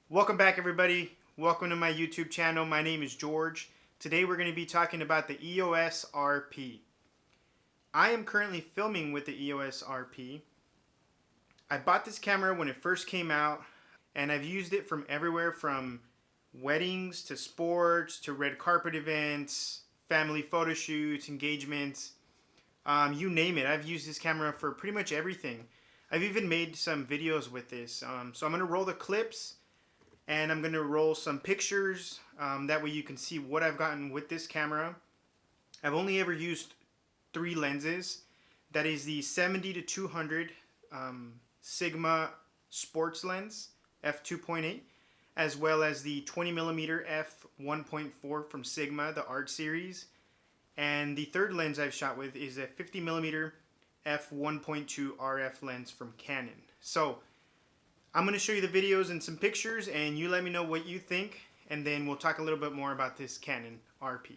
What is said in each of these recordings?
Welcome back, everybody. Welcome to my YouTube channel. My name is George. Today we're going to be talking about the EOS RP. I am currently filming with the EOS RP. I bought this camera when it first came out, and I've used it from everywhere from weddings to sports to red carpet events, family photo shoots, engagements, you name it. I've used this camera for pretty much everything. I've even made some videos with this. So I'm going to roll the clips and I'm going to roll some pictures. That way you can see what I've gotten with this camera. I've only ever used 3 lenses. That is the 70-200 Sigma sports lens f2.8, as well as the 20mm f1.4 from Sigma, the art series. And the third lens I've shot with is a 50mm f1.2 RF lens from Canon. So I'm going to show you the videos and some pictures, and you let me know what you think, and then we'll talk a little bit more about this Canon RP.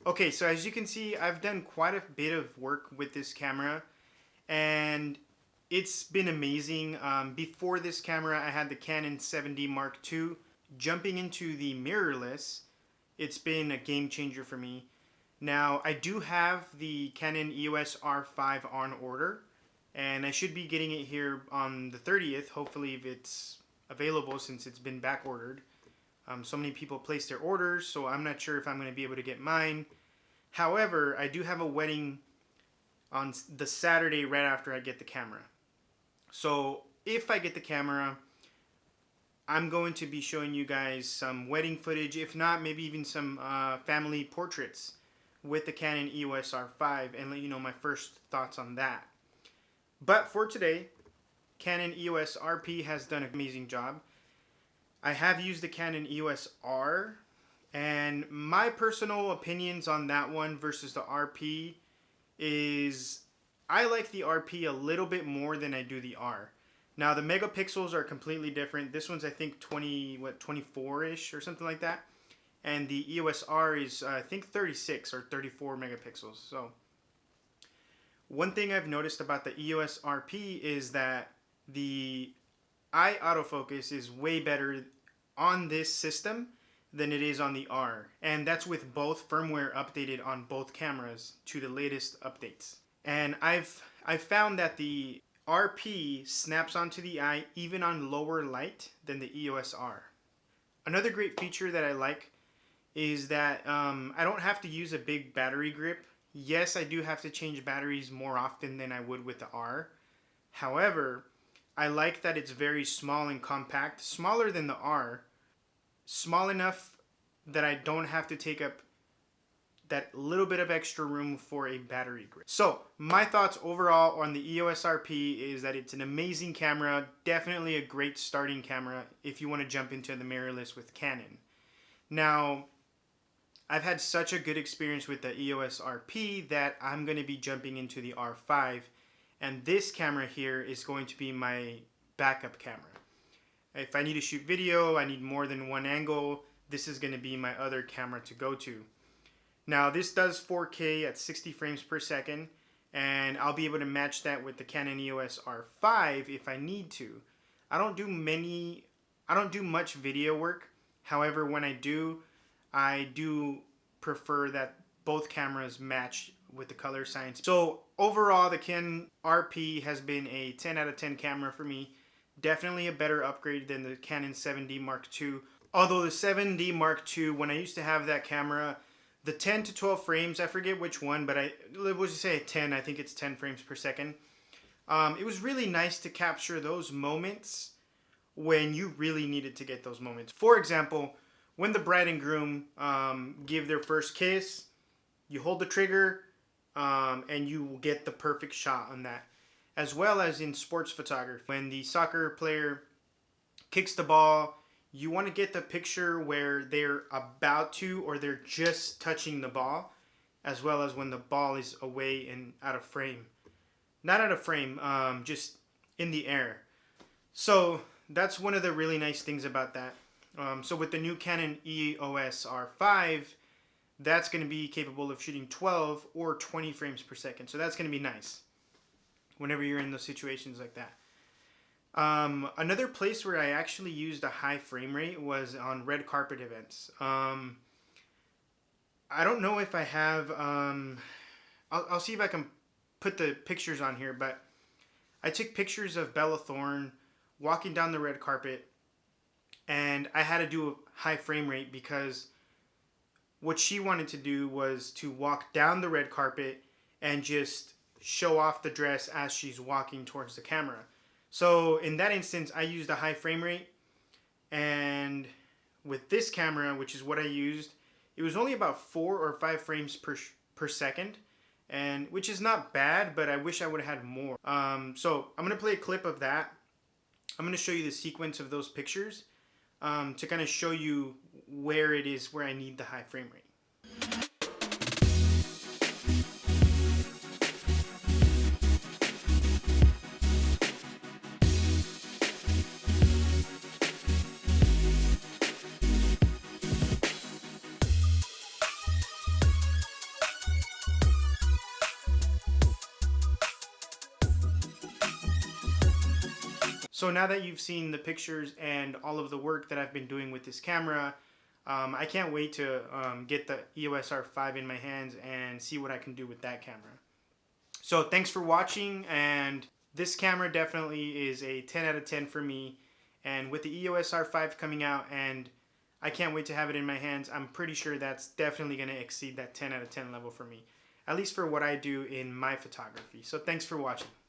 Okay, so as you can see, I've done quite a bit of work with this camera, and it's been amazing. Before this camera, I had the Canon 7D Mark II. Jumping into the mirrorless, it's been a game changer for me. Now, I do have the Canon EOS R5 on order, and I should be getting it here on the 30th, hopefully, if it's available, since it's been back ordered. So many people placed their orders, so I'm not sure if I'm going to be able to get mine. However, I do have a wedding on the Saturday right after I get the camera. So if I get the camera, I'm going to be showing you guys some wedding footage, if not maybe even some family portraits with the Canon EOS R5, and let you know my first thoughts on that. But for today, Canon EOS RP has done an amazing job. I have used the Canon EOS R, and my personal opinions on that one versus the RP is I like the RP a little bit more than I do the R. Now the megapixels are completely different. This one's I think 24-ish or something like that. And the EOS R is I think 36 or 34 megapixels. So one thing I've noticed about the EOS RP is that the eye autofocus is way better on this system than it is on the R, and that's with both firmware updated on both cameras to the latest updates. And I've found that the RP snaps onto the eye even on lower light than the EOS R. Another great feature that I like is that I don't have to use a big battery grip. Yes, I do have to change batteries more often than I would with the R. However, I like that it's very small and compact, smaller than the R, small enough that I don't have to take up that little bit of extra room for a battery grip. So my thoughts overall on the EOS RP is that it's an amazing camera, definitely a great starting camera if you want to jump into the mirrorless with Canon. Now, I've had such a good experience with the EOS RP that I'm going to be jumping into the R5, and this camera here is going to be my backup camera. If I need to shoot video, I need more than one angle, this is going to be my other camera to go to. Now this does 4K at 60 frames per second, and I'll be able to match that with the Canon EOS R5 if I need to. I don't do much video work. However, when I do prefer that both cameras match with the color science. So overall, the Canon RP has been a 10 out of 10 camera for me. Definitely a better upgrade than the Canon 7D Mark II. Although the 7D Mark II, when I used to have that camera, the 10 to 12 frames, I forget which one, but let's just say 10, I think it's 10 frames per second. It was really nice to capture those moments when you really needed to get those moments. For example, when the bride and groom give their first kiss, you hold the trigger and you will get the perfect shot on that. As well as in sports photography, when the soccer player kicks the ball, you want to get the picture where they're about to or they're just touching the ball, as well as when the ball is away and out of frame. Not out of frame, just in the air. So that's one of the really nice things about that. So with the new Canon EOS R5, that's going to be capable of shooting 12 or 20 frames per second. So that's going to be nice whenever you're in those situations like that. Another place where I actually used a high frame rate was on red carpet events. I don't know if I have, I'll see if I can put the pictures on here, but I took pictures of Bella Thorne walking down the red carpet, and I had to do a high frame rate because what she wanted to do was to walk down the red carpet and just show off the dress as she's walking towards the camera. So in that instance, I used a high frame rate, and with this camera, which is what I used, it was only about 4 or 5 frames per second, and which is not bad, but I wish I would have had more. So I'm going to play a clip of that. I'm going to show you the sequence of those pictures to kind of show you where it is where I need the high frame rate. So now that you've seen the pictures and all of the work that I've been doing with this camera, I can't wait to get the EOS R5 in my hands and see what I can do with that camera. So thanks for watching, and this camera definitely is a 10 out of 10 for me. And with the EOS R5 coming out, and I can't wait to have it in my hands, I'm pretty sure that's definitely going to exceed that 10 out of 10 level for me, at least for what I do in my photography. So thanks for watching.